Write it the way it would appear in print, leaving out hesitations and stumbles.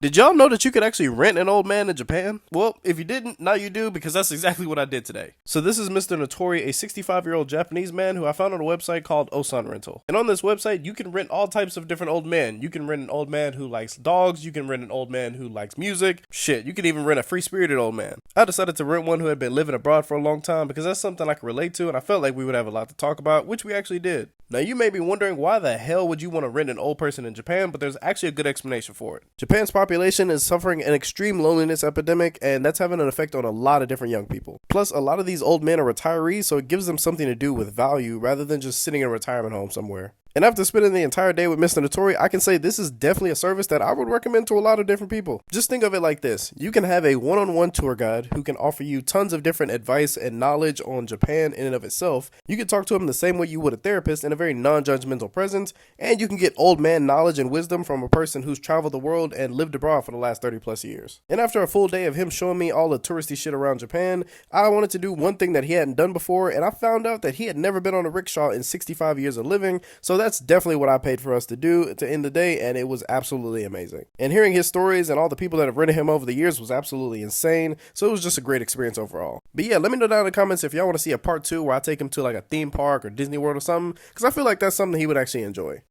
Did y'all know that you could actually rent an old man in Japan? Well, if you didn't, now you do because that's exactly what I did today. So this is Mr. Notori, a 65-year-old Japanese man who I found on a website called Osan Rental. And on this website, you can rent all types of different old men. You can rent an old man who likes dogs, you can rent an old man who likes music, shit, you can even rent a free-spirited old man. I decided to rent one who had been living abroad for a long time because that's something I could relate to and I felt like we would have a lot to talk about, which we actually did. Now you may be wondering why the hell would you want to rent an old person in Japan, but there's actually a good explanation for it. Japan's population is suffering an extreme loneliness epidemic, and that's having an effect on a lot of different young people. Plus, a lot of these old men are retirees, so it gives them something to do with value rather than just sitting in a retirement home somewhere. And after spending the entire day with Mr. Notori, I can say this is definitely a service that I would recommend to a lot of different people. Just think of it like this. You can have a one-on-one tour guide who can offer you tons of different advice and knowledge on Japan in and of itself. You can talk to him the same way you would a therapist in a very non-judgmental presence, and you can get old man knowledge and wisdom from a person who's traveled the world and lived abroad for the last 30 plus years. And after a full day of him showing me all the touristy shit around Japan, I wanted to do one thing that he hadn't done before, and I found out that he had never been on a rickshaw in 65 years of living, so that's definitely what I paid for us to do to end the day, and it was absolutely amazing. And hearing his stories and all the people that have rented him over the years was absolutely insane, so it was just a great experience overall. But yeah, let me know down in the comments if y'all want to see a part 2 where I take him to like a theme park or Disney World or something, because I feel like that's something he would actually enjoy.